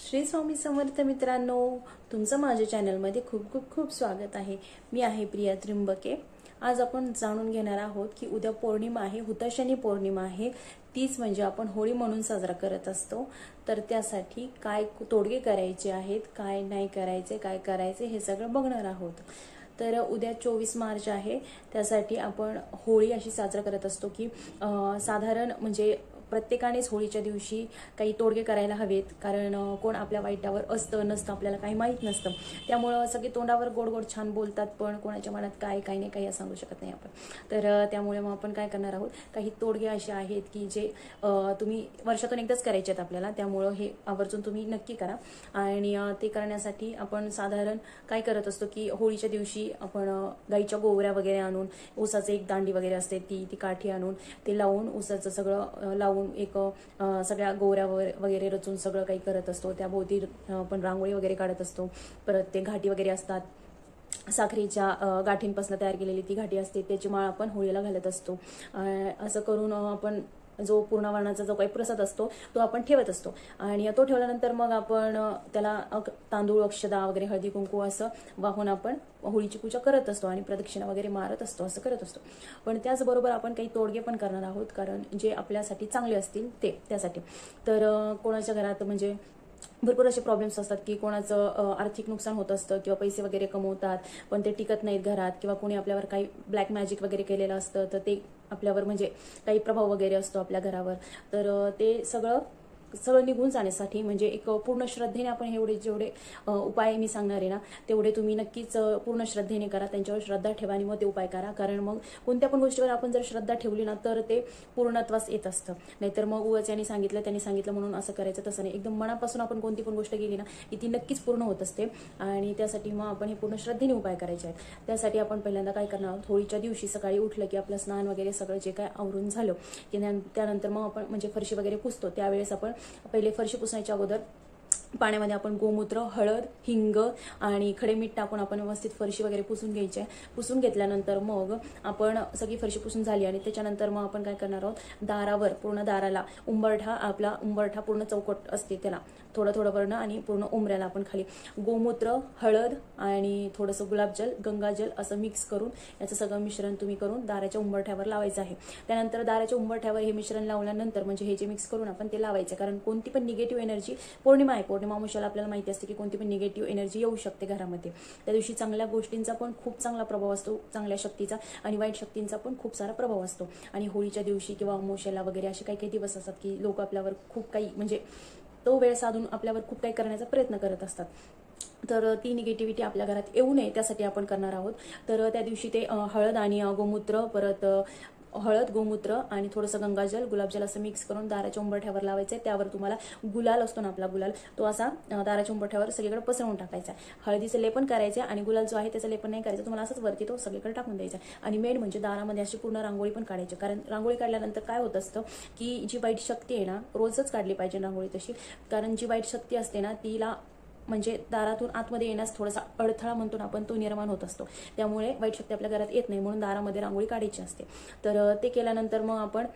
श्री स्वामी समर्थ मित्रांनो, तुमचं माझ्या चॅनलमध्ये खूप खूप खूप स्वागत आहे। मी आहे प्रिया त्रिंबके। आज आपण जाणून घेणार आहोत की उद्या पौर्णिमा आहे, हुताशनी पौर्णिमा आहे, तीच म्हणजे आपण होळी म्हणून साजरा करत असतो। तर त्यासाठी काय तोडगे करायचे आहेत, काय नाही करायचे, काय करायचे हे सगळं बघणार आहोत। तर उद्या 24 मार्च आहे, त्यासाठी आपण होळी अशी साजरा करत असतो की साधारण म्हणजे प्रत्येकानेच होळीच्या दिवशी काही तोडगे करायला हवेत, कारण कोण आपल्या वाईटावर असतं नसतं आपल्याला काही माहीत नसतं। त्यामुळे सगळे तोंडावर गोड गोड छान बोलतात, पण कोणाच्या मनात काय काय नाही काही सांगू शकत नाही आपण। तर त्यामुळे मग आपण काय करणार आहोत, काही तोडगे असे आहेत की जे तुम्ही वर्षातून एकदाच करायचे आहेत आपल्याला, त्यामुळे हे आवर्जून तुम्ही नक्की करा। आणि ते करण्यासाठी आपण साधारण काय करत असतो की होळीच्या दिवशी आपण गाईच्या गोवऱ्या वगैरे आणून, ऊसाचं एक दांडी वगैरे असते ती काठी आणून ते लावून, ऊसाचं सगळं लावून एक सगळ्या गोवऱ्या वगैरे रचून सगळं काही करत असतो। त्याभोवती आपण रांगोळी वगैरे काढत असतो। परत ते घाटी वगैरे असतात, साखरेच्या गाठींपासून तयार केलेली ती घाटी असते, त्याची माळ आपण होळीला घालत असतो। असं करून आपण जो पूर्णावरणाचा जो काही प्रसाद असतो तो आपण ठेवत असतो। आणि तो ठेवल्यानंतर मग आपण त्याला तांदूळ, अक्षदा वगैरे, हळदी कुंकू असं वाहून आपण होळीची पूजा करत असतो आणि प्रदक्षिणा वगैरे मारत असतो, असं करत असतो। पण त्याचबरोबर आपण काही तोडगे पण करणार आहोत, कारण जे आपल्यासाठी चांगले असतील त्यासाठी। तर कोणाच्या घरात म्हणजे भरपूर असे प्रॉब्लेम्स असतात की कोणाचं आर्थिक नुकसान होत असतं किंवा पैसे वगैरे कमवतात पण ते टिकत नाहीत घरात, किंवा कोणी आपल्यावर काही ब्लॅक मॅजिक वगैरे केलेलं असतं तर ते आपल्यावर म्हणजे काही प्रभाव वगैरे असतो आपल्या घरावर। तर ते सगळं निघून जाण्यासाठी म्हणजे एक पूर्ण श्रद्धेने आपण जेवढे उपाय मी सांगणार आहे ना, तेवढे तुम्ही नक्कीच पूर्ण श्रद्धेने करा, त्यांच्यावर श्रद्धा ठेवा आणि मग ते उपाय करा। कारण मग कोणत्या पण गोष्टीवर आपण जर श्रद्धा ठेवली ना तर ते पूर्णत्वास येत असतं। नाहीतर मग उगाच यांनी सांगितलं म्हणून असं करायचं, तसं नाही। एकदम मनापासून आपण कोणती पण गोष्ट केली ना की ती नक्कीच पूर्ण होत असते। आणि त्यासाठी मग आपण हे पूर्ण श्रद्धेने उपाय करायचे आहेत। त्यासाठी आपण पहिल्यांदा काय करणार आहोत, होळीच्या दिवशी सकाळी उठलं की आपलं स्नान वगैरे सगळं जे काय आवरून झालं की त्यानंतर मग आपण म्हणजे फरशी वगैरे पुसतो, त्यावेळेस आपण पहिले फरशी पुसण्याच्या अगोदर पाण्यामध्ये आपण गोमूत्र, हळद, हिंग आणि खडे मीठ टाकून आपण व्यवस्थित फरशी वगैरे पुसून घ्यायची आहे। पुसून घेतल्यानंतर मग आपण सगळी फरशी पुसून झाली आणि त्याच्यानंतर मग आपण काय करणार आहोत, दारावर पूर्ण दाराला आपला उंबरठा पूर्ण चौकट असते त्याला थोडं थोडं वरण आणि पूर्ण उंबऱ्याला आपण खाली गोमूत्र, हळद आणि थोडंसं गुलाबजल, गंगाजल असं मिक्स करून याचं सगळं मिश्रण तुम्ही करून दाराच्या उंबरठ्यावर लावायचं आहे। त्यानंतर दाराच्या उंबरठ्यावर हे मिश्रण लावल्यानंतर म्हणजे हे जे मिक्स करून आपण ते लावायचं, कारण कोणती पण निगेटिव्ह एनर्जी, पौर्णिमा आहे, पौर्णिमा अमावस्येला आपल्याला माहिती असते की कोणती पण निगेटिव्ह एनर्जी येऊ शकते घरामध्ये। त्या दिवशी चांगल्या गोष्टींचा पण खूप चांगला प्रभाव असतो, चांगल्या शक्तीचा, आणि वाईट शक्तींचा पण खूप सारा प्रभाव असतो। आणि होळीच्या दिवशी किंवा अमावस्येला वगैरे असे काही काही दिवस असतात की लोक आपल्यावर खूप काही म्हणजे तो वेळ साधून आपल्यावर खूप काही करण्याचा प्रयत्न करत असतात। तर ती निगेटिव्हिटी आपल्या घरात येऊ नये त्यासाठी आपण करणार आहोत। तर त्या दिवशी ते हळद आणि गोमूत्र, परत हळद, गोमूत्र आणि थोडंसं गंगाजल, गुलाबजल असं मिक्स करून दाराच्या उंबरठ्यावर लावायचं आहे। त्यावर तुम्हाला गुलाल असतो ना आपला गुलाल, तो असा दाराच्या उंबरठ्यावर सगळीकडे पसरवून टाकायचा आहे। हळदीचं लेपन करायचं आणि गुलाल जो आहे त्याचं लेपन नाही करायचं, तुम्हाला असंच वरती तो सगळीकडे टाकून द्यायचा। आणि मेन म्हणजे दारामध्ये अशी पूर्ण रांगोळी पण काढायची, कारण रांगोळी काढल्यानंतर काय होत असतं की जी वाईट शक्ती आहे ना, रोजच काढली पाहिजे रांगोळी तशी, कारण जी वाईट शक्ती असते ना तिला म्हणजे दारातून आतमध्ये येण्यास थोडासा अडथळा म्हणतो ना आपण, तो निर्माण होत असतो। त्यामुळे वाईट शक्ती आपल्या घरात येत नाही, म्हणून दारामध्ये रांगोळी काढायची असते। तर ते केल्यानंतर मग आपण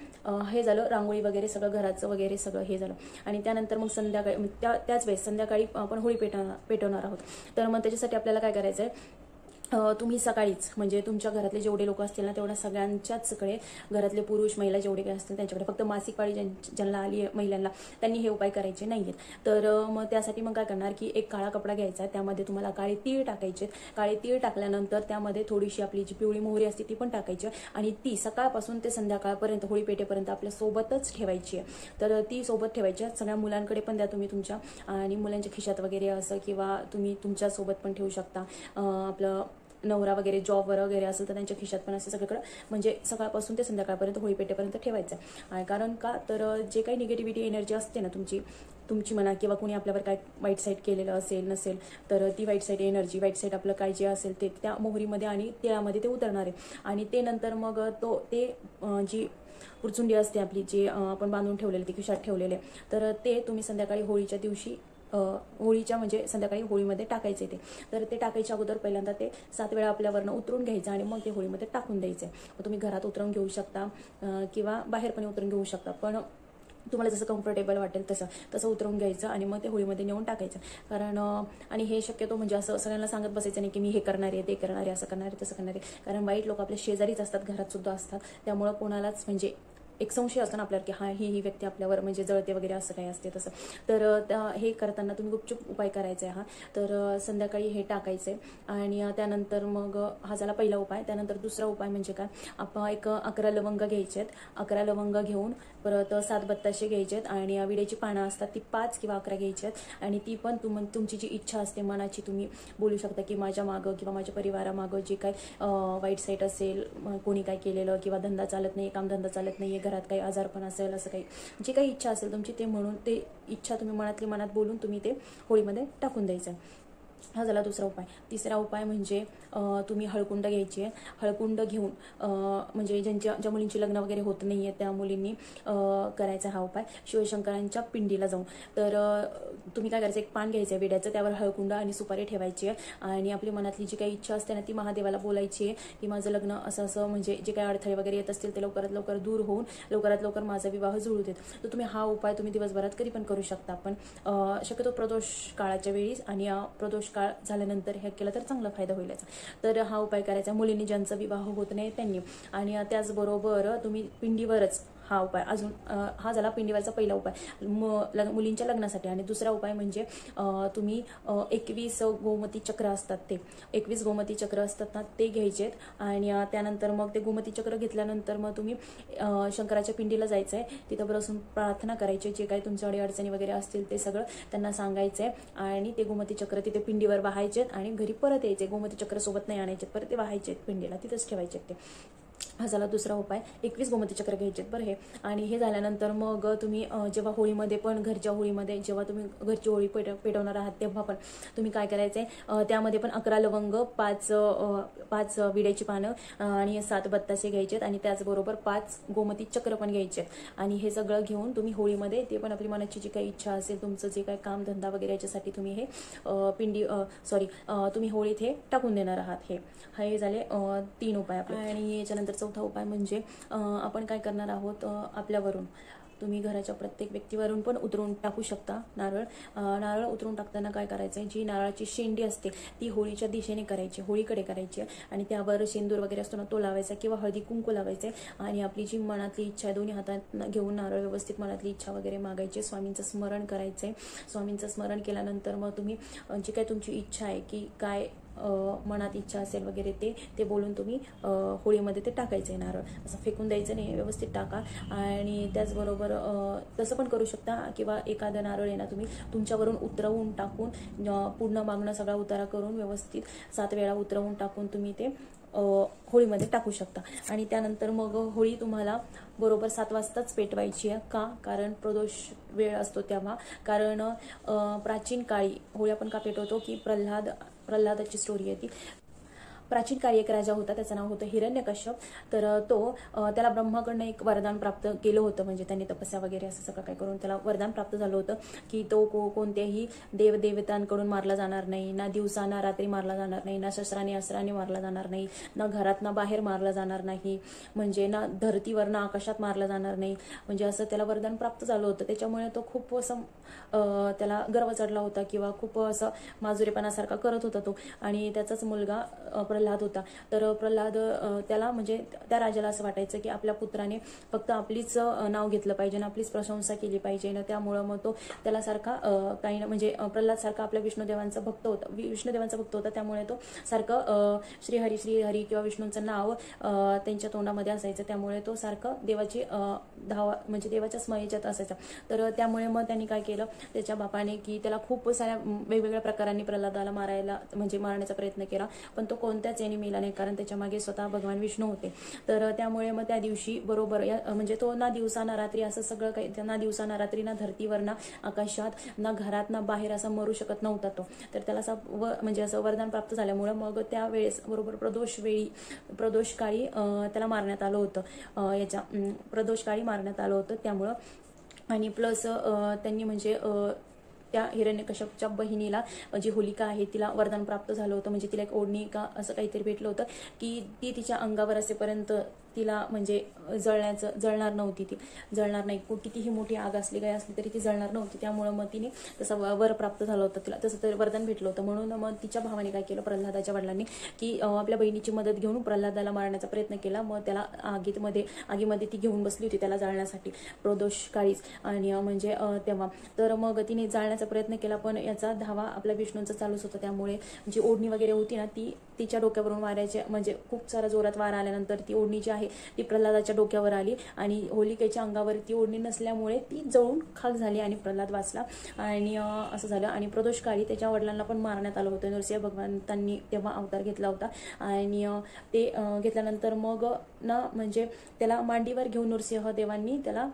हे झालं रांगोळी वगैरे सगळं घराचं वगैरे सगळं हे झालं। आणि त्यानंतर मग संध्याकाळी त्याच वेळेस संध्याकाळी आपण होळी पेटवणार आहोत। तर मग त्याच्यासाठी आपल्याला काय करायचं आहे, तुम्ही सकाळीच म्हणजे तुमच्या घरातले जेवढे लोक असतील ना तेवढ्या सगळ्यांच्याचकडे, घरातले पुरुष महिला जेवढे काही असतील त्यांच्याकडे, फक्त मासिक पाळी ज्यांना आली आहे महिलांना त्यांनी हे उपाय करायचे नाहीयेत। तर मग त्यासाठी मग काय करणार की एक काळा कपडा घ्यायचा, त्यामध्ये तुम्हाला काळे तीळ टाकायचे। काळे तीळ टाकल्यानंतर त्यामध्ये थोडीशी आपली जी पिवळी मोहरी असते ती पण टाकायची आणि ती सकाळपासून ते संध्याकाळपर्यंत होळी पेटेपर्यंत आपल्या सोबतच ठेवायची आहे। तर ती सोबत ठेवायची, सगळ्या मुलांकडे पण द्या तुम्ही तुमच्या, आणि मुलांच्या खिशात वगैरे असं, किंवा तुम्ही तुमच्या सोबत पण ठेवू शकता। आपलं नवरा वगैरे जॉबवर वगैरे असेल तर त्यांच्या खिशात पण असं सगळीकडे म्हणजे सकाळपासून ते संध्याकाळपर्यंत होळी पेटेपर्यंत ठेवायचं आहे। कारण का, तर जे काही निगेटिव्हिटी एनर्जी असते ना तुमची म्हणा, किंवा कोणी आपल्यावर काय वाईट साईड केलेलं असेल नसेल तर ती वाईट साईड एनर्जी, वाईट साईड आपलं काय जे असेल ते त्या मोहरीमध्ये आणि तिळामध्ये ते उतरणार आहे। आणि ते नंतर मग जी पुरचुंडी असते आपली, जी आपण बांधून ठेवलेली, ती खिशात ठेवलेले, तर ते तुम्ही संध्याकाळी होळीच्या दिवशी होळीच्या म्हणजे संध्याकाळी होळीमध्ये टाकायचे ते। तर ते टाकायच्या अगोदर पहिल्यांदा ते 7 वेळा आपल्यावरनं उतरून घ्यायचं आणि मग ते होळीमध्ये टाकून द्यायचे। तुम्ही घरात उतरवून घेऊ शकता किंवा बाहेर पण उतरून घेऊ शकता, पण तुम्हाला जसं कम्फर्टेबल वाटेल तसं तसं उतरवून घ्यायचं आणि मग ते होळीमध्ये नेऊन टाकायचं. कारण आणि हे शक्यतो म्हणजे असं सगळ्यांना सांगत बसायचं नाही की मी हे करणार आहे, ते करणार आहे, असं करणार आहे, तसं करणार आहे. कारण वाईट लोक आपल्या शेजारीच असतात, घरात सुद्धा असतात. त्यामुळं कोणालाच म्हणजे एक संशय असतो ना आपल्याला की हा ही व्यक्ती आपल्यावर म्हणजे जळते वगैरे, असं काही असते तसं. तर हे करताना तुम्ही गुपचूप उपाय करायचा आहे हा. तर संध्याकाळी हे टाकायचे आणि त्यानंतर मग हा झाला पहिला उपाय. त्यानंतर दुसरा उपाय म्हणजे काय, आपण एक 11 लवंग घ्यायचे आहेत. 11 लवंग घेऊन परत 7 बत्ताशे घ्यायचे आहेत आणि विड्याची पानं असतात ती 5 किंवा 11 घ्यायची आहेत. आणि ती पण तुमची जी इच्छा असते मनाची, तुम्ही बोलू शकता की माझ्या मागं किंवा माझ्या परिवारामागं जे काय वाईट साईट असेल, कोणी काय केलेलं किंवा धंदा चालत नाही, कामधंदा चालत नाही, घरात काही आजारपण असेल, असं काही जी काही इच्छा असेल तुमची ते म्हणून ते इच्छा तुम्ही मनातली मनात बोलून तुम्ही ते होळीमध्ये टाकून द्यायचं. हा झाला दुसरा उपाय. तिसरा उपाय म्हणजे तुम्ही हळकुंड घ्यायची आहे. हळकुंड घेऊन म्हणजे ज्या मुलींची लग्न वगैरे होत नाही आहे त्या मुलींनी करायचा हा उपाय शिवशंकरांच्या पिंडीला जाऊन. तर तुम्ही काय करायचं, एक पान घ्यायचं आहे विड्याचं, त्यावर हळकुंड आणि सुपारी ठेवायची आहे आणि आपली मनातली जी काही इच्छा असते ना ती महादेवाला बोलायची आहे की माझं लग्न असं असं म्हणजे जे काही अडथळे वगैरे येत असतील ते लवकरात लवकर दूर होऊन लवकरात लवकर माझा विवाह जुळू देत. तर तुम्ही हा उपाय तुम्ही दिवसभरात कधी पण करू शकता. पण शक्यतो प्रदोष काळाच्या वेळी आणि प्रदोष काळ झाल्यानंतर हे केलं तर चांगला फायदा होईल याचा. तर हा उपाय करायचा मुलींनी ज्यांचा विवाह होत नाही त्यांनी. आणि त्याचबरोबर तुम्ही पिंडीवरच हा उपाय अजून हा झाला पिंडीवरचा पहिला उपाय मुलींच्या लग्नासाठी. आणि दुसरा उपाय म्हणजे तुम्ही 21 गोमती चक्र असतात ते 21 गोमती चक्र असतात ना ते घ्यायचेत आणि त्यानंतर मग ते गोमती चक्र घेतल्यानंतर मग तुम्ही शंकराच्या पिंडीला जायचं आहे. तिथं बसून प्रार्थना करायची, जे काही तुमच्या अडचणी वगैरे असतील ते सगळं त्यांना सांगायचं आहे आणि ते गोमती चक्र तिथे पिंडीवर वाहायचे आणि घरी परत यायचे. गोमती चक्र सोबत नाही आणायचे, परत ते वाहायचे पिंडीला, तिथंच ठेवायचे ते. हा झाला दुसरा उपाय. 21 गोमती चक्र घ्यायचे बरं हे. आणि हे झाल्यानंतर मग तुम्ही जेव्हा होळीमध्ये पण घरच्या होळीमध्ये जेव्हा तुम्ही घरची होळी पेटवणार आहात तेव्हा पण तुम्ही काय करायचंय, त्यामध्ये पण 11 लवंग, 5 विड्याची पानं आणि 7 बत्तासे घ्यायचेत आणि त्याचबरोबर 5 गोमती चक्र पण घ्यायचे. आणि हे सगळं घेऊन तुम्ही होळीमध्ये ते पण आपली मनाची जी काही इच्छा असेल, तुमचं जे काही काम धंदा वगैरे याच्यासाठी तुम्ही हे तुम्ही होळीत हे टाकून देणार आहात. हे झाले 3 उपाय आपले. आणि याच्यानंतर चौथा उपाय म्हणजे आपण काय करणार आहोत, आपल्यावरून तुम्ही घराच्या प्रत्येक व्यक्तीवरून पण उतरून टाकू शकता नारळ उतरून टाकताना काय करायचंय, जी नारळाची शेंडी असते ती होळीच्या दिशेने करायची, होळीकडे करायची आणि त्यावर शेंदूर वगैरे असतो ना तो लावायचा किंवा हळदी कुंकू लावायचे आणि आपली जी मनातली इच्छा आहे दोन्ही हातात घेऊन नारळ व्यवस्थित मनातली इच्छा वगैरे मागायची, स्वामींचं स्मरण करायचंय. स्वामींचं स्मरण केल्यानंतर मग तुम्ही जी काय तुमची इच्छा आहे की काय मनात इच्छा असेल वगैरे ते बोलून तुम्ही होळीमध्ये ते टाकायचे. नारळ असं फेकून द्यायचं नाही, व्यवस्थित टाका. आणि त्याचबरोबर तसं पण करू शकता किंवा एखादा नारळ आहे ना तुम्ही तुमच्यावरून उतरवून टाकून पूर्ण मागणं सगळा उतारा करून व्यवस्थित 7 वेळा उतरवून टाकून तुम्ही ते होळीमध्ये टाकू शकता. आणि त्यानंतर मग होळी तुम्हाला बरोबर 7 वाजताच पेटवायची आहे. का? कारण प्रदोष वेळ असतो तेव्हा. कारण प्राचीन काळी होळी आपण का पेटवतो की प्रल्हादाची स्टोरी आहे ती. प्राचीन काळी एक राजा होता, त्याचं नाव होतं हिरण्यकश्यप. तर त्याला ब्रह्माकडनं एक वरदान प्राप्त केलं होतं, म्हणजे त्यांनी तपस्या वगैरे असं सगळं काय करून त्याला वरदान प्राप्त झालं होतं की तो कोणत्याही देवदेवतांकडून मारला जाणार नाही, ना दिवसा ना रात्री मारला जाणार नाही, ना शस्त्राने अस्त्राने मारला जाणार नाही, ना घरात ना बाहेर मारला जाणार नाही, म्हणजे ना धरतीवर ना आकाशात मारला जाणार नाही, म्हणजे असं त्याला वरदान प्राप्त झालं होतं. त्याच्यामुळे तो खूप असं त्याला गर्व चढला होता किंवा खूप असं माजुरेपणासारखा करत होता तो. आणि त्याचाच मुलगा प्रल्हाद होता. तर प्रल्हाद त्याला म्हणजे त्या राजाला असं वाटायचं की आपल्या पुत्राने फक्त आपलीच नाव घेतलं पाहिजे आणि आपलीच प्रशंसा केली पाहिजे ना, त्यामुळं मग तो त्याला सारखा काही ना म्हणजे प्रल्हाद सारखा आपल्या विष्णुदेवांचा भक्त होता. त्यामुळे तो सारखं श्रीहरी किंवा विष्णूंचं नाव त्यांच्या तोंडामध्ये असायचं. त्यामुळे तो सारखं देवाची म्हणजे देवाच्या स्मयेच्यात असायचा. तर त्यामुळे मग त्यांनी काय केलं, त्याच्या बापाने की त्याला खूप साऱ्या वेगवेगळ्या प्रकारांनी प्रल्हादाला मारण्याचा प्रयत्न केला, पण तो कोणत्याच याने मेला नाही, कारण त्याच्या मागे स्वतः भगवान विष्णू होते. तर त्यामुळे मग त्या दिवशी बरोबर म्हणजे तो ना दिवसा ना रात्री असं सगळं काही, ना दिवसा ना रात्री, ना धरतीवर ना आकाशात ना घरात ना बाहेर असा मरू शकत नव्हता तो. तर त्याला असं म्हणजे असं वरदान प्राप्त झाल्यामुळे मग त्यावेळेस बरोबर प्रदोष काळी त्याला मारण्यात आलं होतं. त्यामुळं आणि प्लस त्यांनी म्हणजे त्या हिरण्यकश्यपच्या बहिणीला जी होलिका आहे तिला वरदान प्राप्त झालं होतं, म्हणजे तिला एक ओढणी का असं काहीतरी भेटलं होतं की ती तिच्या अंगावर असेपर्यंत तिला म्हणजे जळणार नव्हती, ती जळणार नाही, कितीही मोठी आग असली काय असली तरी ती जळणार नव्हती. त्यामुळे मग तिने तसं वर प्राप्त झालं होतं तिला, तसं तर वरदान भेटलं होतं. म्हणून मग तिच्या भावाने काय केलं, प्रल्हादाच्या वडिलांनी, की आपल्या बहिणीची मदत घेऊन प्रल्हादाला मारण्याचा प्रयत्न केला. मग त्याला आगीमध्ये ती घेऊन बसली होती त्याला जाळण्यासाठी प्रदोष काळीच. आणि म्हणजे तेव्हा तर मग तिने जाळण्याचा प्रयत्न केला, पण याचा धावा आपल्या विष्णूंचा चालूच होता. त्यामुळे जी ओढणी वगैरे होती ना ती तिच्या डोक्यावरून वाऱ्याचे म्हणजे खूप सारा जोरात वारा आल्यानंतर ती ओढणी जी आहे ती प्रल्हादाच्या डोक्यावर आली आणि होलिकेच्या अंगावर ती ओढणी नसल्यामुळे ती जळून खाक झाली आणि प्रल्हाद वाचला. आणि असं झालं. आणि प्रदोष काळी त्याच्या वडिलांना पण मारण्यात आलं होतं. नरसिंह भगवंतांनी तेव्हा अवतार घेतला होता. आणि ते घेतल्यानंतर मग ना म्हणजे त्याला मांडीवर घेऊन नरसिंह देवांनी त्याला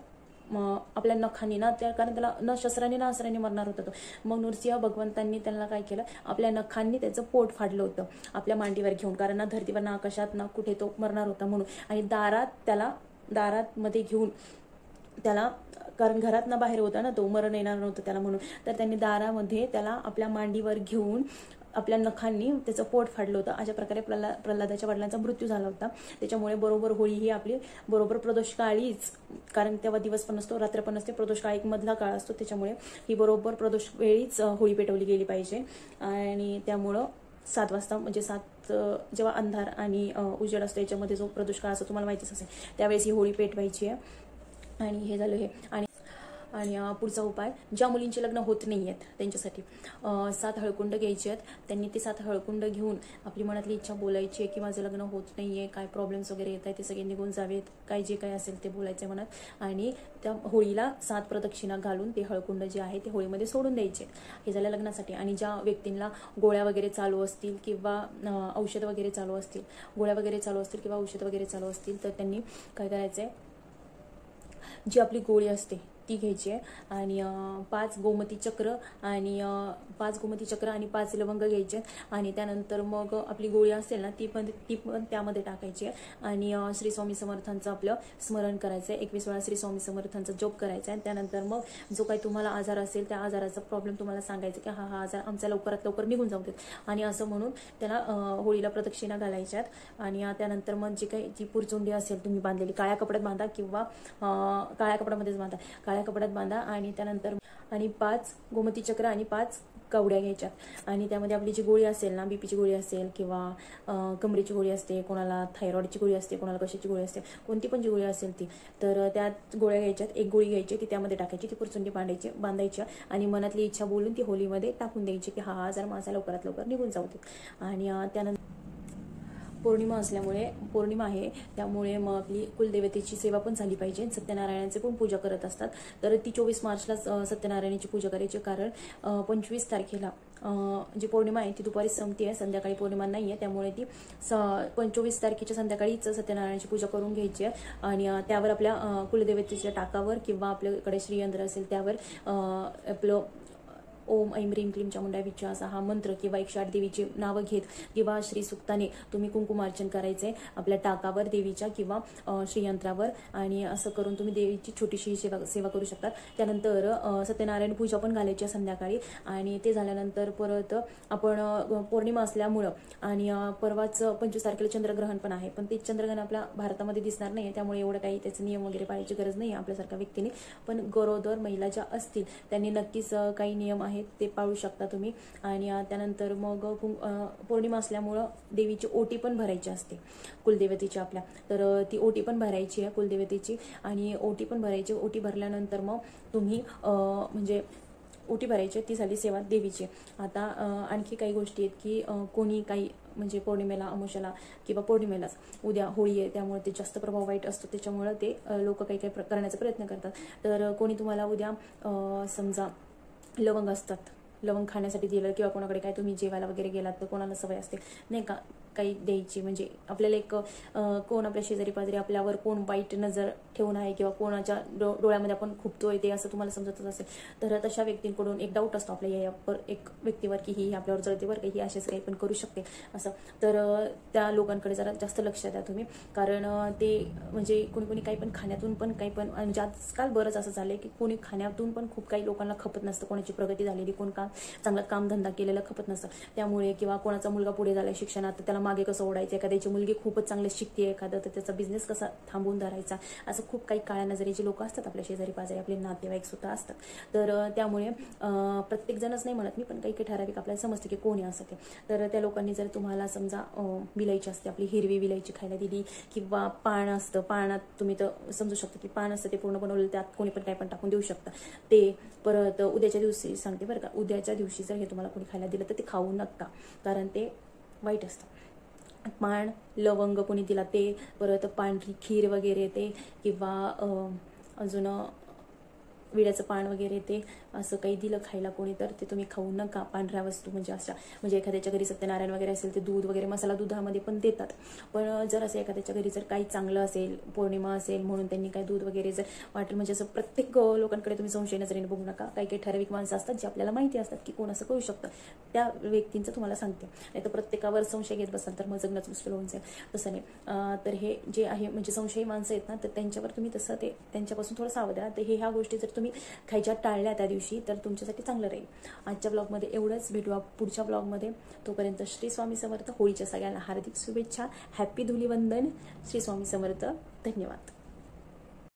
आपल्या नखांनी ना कारण त्याला न शस्त्राने ना अस्त्राने मरणार होता तो. मग नरसिंह भगवंतांनी त्यांना काय केलं, आपल्या नखांनी त्याचं पोट फाडलं होतं आपल्या मांडीवर घेऊन, कारण ना धर्तीवर ना आकाशात ना कुठे तो मरणार होता म्हणून. आणि दारात मध्ये घेऊन त्याला, कारण घरात ना बाहेर होता ना तो, मरण येणार नव्हतं त्याला म्हणून, तर त्यांनी दारामध्ये त्याला आपल्या मांडीवर घेऊन आपल्या नखांनी त्याचं पोट फाडलं होतं. अशा प्रकारे प्रल्हादाच्या वडिलांचा मृत्यू झाला होता. त्याच्यामुळे बरोबर होळी ही आपली बरोबर प्रदोष काळीच, कारण तेव्हा दिवस पण नसतो रात्र पण नसते, प्रदोष काळ एक मधला काळ असतो, त्याच्यामुळे ही बरोबर प्रदोष वेळीच होळी पेटवली गेली पाहिजे. आणि त्यामुळं 7 वाजता म्हणजे 7 जेव्हा अंधार आणि उजेड असतो याच्यामध्ये जो प्रदोष काळ असतो तुम्हाला माहितीच असेल, त्यावेळेस ही होळी पेटवायची आहे. आणि हे झालं हे. आणि पुढचा उपाय, ज्या मुलींचे लग्न होत नाही आहेत त्यांच्यासाठी 7 हळकुंड घ्यायचे आहेत. त्यांनी ते 7 हळकुंड घेऊन आपली मनातली इच्छा बोलायची आहे की माझं लग्न होत नाहीये, काय प्रॉब्लेम्स वगैरे येत आहे ते सगळे निघून जावेत, काय जे काय असेल ते बोलायचे मनात. आणि त्या होळीला 7 प्रदक्षिणा घालून ते हळकुंड जे आहे ते होळीमध्ये सोडून द्यायचे. हे झालं लग्नासाठी. आणि ज्या व्यक्तींना गोळ्या वगैरे चालू असतील किंवा औषध वगैरे चालू असतील, गोळ्या वगैरे चालू असतील किंवा औषध वगैरे चालू असतील, तर त्यांनी काय करायचंय, जी आपली गोळी असते ती घ्यायची आहे. आणि 5 गोमती चक्र आणि 5 लवंग घ्यायचे. आणि त्यानंतर मग आपली गोळी असेल ना ती पण त्यामध्ये टाकायची आहे. आणि श्री स्वामी समर्थांचं आपलं स्मरण करायचं आहे, 21 वेळा श्री स्वामी समर्थांचा जप करायचा आहे. त्यानंतर मग जो काही तुम्हाला आजार असेल त्या आजाराचा प्रॉब्लेम तुम्हाला सांगायचं की हा आजार आमचा लवकरात लवकर निघून जाऊ देत, आणि असं म्हणून त्याला होळीला प्रदक्षिणा घालायच्यात. आणि त्यानंतर मग जी काही जी पुरचुंडी असेल तुम्ही बांधलेली, काळ्या कपड्यात बांधा किंवा काळ्या कपड्यामध्येच बांधा, काळ्या कपड्यात बांधा. आणि त्यानंतर 5 गोमती चक्र आणि 5 कवड्या घ्यायच्यात. आणि त्यामध्ये आपली जी गोळी असेल ना, बीपीची गोळी असेल किंवा कमरेची गोळी असते, कोणाला थायरॉइडची गोळी असते, कोणाला कशाची गोळी असते, कोणती पण जी गोळी असेल ती, तर त्या गोळ्या घ्यायच्यात. एक गोळी घ्यायची ती त्यामध्ये टाकायची, ती पुरचुंडी बांधायची आणि मनातली इच्छा बोलून ती होलीमध्ये टाकून द्यायची की हा आजार माझा लवकरात लवकर निघून जाऊ दे. आणि त्यानंतर पौर्णिमा असल्यामुळे, पौर्णिमा आहे त्यामुळे मग आपली कुलदेवतेची सेवा पण झाली पाहिजे. सत्यनारायणाची पण पूजा करत असतात, तर ती 24 मार्चला सत्यनारायणाची पूजा करायची, कारण 25 तारखेला जी पौर्णिमा आहे ती दुपारी संपते आहे, संध्याकाळी पौर्णिमा नाही आहे. त्यामुळे ती 25 तारखेच्या संध्याकाळीच सत्यनारायणाची पूजा करून घ्यायची आहे. आणि त्यावर आपल्या कुलदेवतेच्या टाकावर किंवा आपल्याकडे श्रीयंत्र असेल त्यावर आपलं ओम ऐं ह्रीं क्लीं चामुंडाय विद्या असा हा मंत्र किंवा 108 देवीची नावं घेत किंवा श्री सुक्ताने तुम्ही कुंकुमार्चन करायचंय आपल्या टाकावर देवीच्या किंवा श्रीयंत्रावर. आणि असं करून तुम्ही देवीची छोटीशी सेवा करू शकतात. त्यानंतर सत्यनारायण पूजा पण घालायची आहे संध्याकाळी. आणि ते झाल्यानंतर परत आपण पौर्णिमा असल्यामुळं आणि परवाच 25 तारखेला चंद्रग्रहण पण आहे, पण ते चंद्रग्रहण आपल्या भारतामध्ये दिसणार नाही, त्यामुळे एवढं काही त्याचे नियम वगैरे पाळायची गरज नाही आपल्यासारख्या व्यक्तीने. पण गरोदर महिला ज्या असतील त्यांनी नक्कीच काही नियम आहेत ते पाळू शकता तुम्ही. आणि त्यानंतर मग पौर्णिमा असल्यामुळं देवीची ओटी पण भरायची असते कुलदेवतेची आपल्या, तर ती ओटी पण भरायची आहे कुलदेवतेची. आणि ओटी पण भरायची, ओटी भरल्यानंतर मग तुम्ही म्हणजे ओटी भरायची, ती झाली सेवा देवीची. आता आणखी काही गोष्टी आहेत की कोणी काही म्हणजे पौर्णिमेला, अमावस्येला किंवा पौर्णिमेलाच उद्या होळी आहे त्यामुळे ते जास्त प्रभाव वाईट असतो, त्याच्यामुळे ते लोक काही करण्याचा प्रयत्न करतात. तर कोणी तुम्हाला उद्या समजा लवंग असतात, लवंग खाण्यासाठी दिलं किंवा कोणाकडे काय तुम्ही जेवायला वगैरे गेलात तर कोणाला सवय असते नाही का काही द्यायची, म्हणजे आपल्याला एक कोण आपल्या शेजारी पाजारी आपल्यावर कोण वाईट नजर ठेवून आहे किंवा कोणाच्या डोळ्यामध्ये आपण खुपतोय ते असं तुम्हाला समजतच असेल, तर तशा व्यक्तींकडून एक डाऊट असतो आपल्या या एक व्यक्तीवर की ही आपल्यावर जळतेवर की ही अशाच काही पण करू शकते असं. तर त्या लोकांकडे जरा जास्त लक्ष द्या तुम्ही, कारण ते म्हणजे कोणी काही पण खाण्यातून पण काही पण, म्हणजे आजकाल बरंच असं झालंय की कोणी खाण्यातून पण खूप काही लोकांना खपत नसतं, कोणाची प्रगती झालेली, कोण चांगला कामधंदा केलेला खपत नसतं त्यामुळे, किंवा कोणाचा मुलगा पुढे झालाय शिक्षणात तर त्याला मागे कसं ओढायचं, एखाद्याची मुलगी खूपच चांगले शिकते एखादं तर त्याचा बिझनेस कसा थांबवून धरायचा, असं खूप काही काळ्या नजरेची लोक असतात आपल्या शेजारी पाजारी, आपले नातेवाईक सुद्धा असतात. तर त्यामुळे प्रत्येक जणच नाही म्हणत मी, पण काही ठराविक आपल्याला समजतं की कोणी असं ते. तर त्या लोकांनी जर तुम्हाला समजा विलायची असते आपली हिरवी विलायची खायला दिली, किंवा पान असतं, पानात तुम्ही तर समजू शकता की पान असतं ते पूर्ण बनवलेलं, त्यात कोणी पण काय पण टाकून देऊ शकता ते. परत उद्याच्या दिवशी सांगते बरं का, उद्याच्या दिवशी जर हे तुम्हाला कोणी खायला दिलं तर ते खाऊ नका, कारण ते वाईट असतं. पान लवंग कोणी दिला ते, परत पांढरी खीर वगैरे ते, किंवा अजून विड्याचं पान वगैरे ते असं काही दिलं खायला कोणी तर ते तुम्ही खाऊ नका. पांढऱ्या वस्तू म्हणजे अशा, म्हणजे एखाद्याच्या घरी सत्यनारायण वगैरे असेल ते दूध वगैरे मसाला दुधामध्ये पण देतात, पण जर असं एखाद्याच्या घरी जर काही चांगलं असेल, पौर्णिमा असेल म्हणून त्यांनी काही दूध वगैरे जर वाटेल, म्हणजे असं प्रत्येक लोकांकडे तुम्ही संशय नजरेने बघू नका. काही ठराविक माणसं असतात जे आपल्याला माहिती असतात की कोण असं करू शकतं, त्या व्यक्तींचं तुम्हाला सांगते. नाही तर प्रत्येकावर संशय घेत बसाल तर मग जगणंच मुश्किल होऊन जाईल. तसं नाही. तर हे जे आहे म्हणजे संशयी माणसं आहेत ना, तर त्यांच्यावर तुम्ही तसं ते त्यांच्यापासून थोडं सावध राहा. तर ह्या गोष्टी जर तुम्ही खायच्या टाळल्या त्या दिवशी तर तुमच्यासाठी चांगलं राहील. आजच्या ब्लॉगमध्ये एवढंच, भेटू पुढच्या ब्लॉगमध्ये. तोपर्यंत श्री स्वामी समर्थ. होळीच्या सगळ्यांना हार्दिक शुभेच्छा. हॅपी धुलीवंदन. श्री स्वामी समर्थ. धन्यवाद.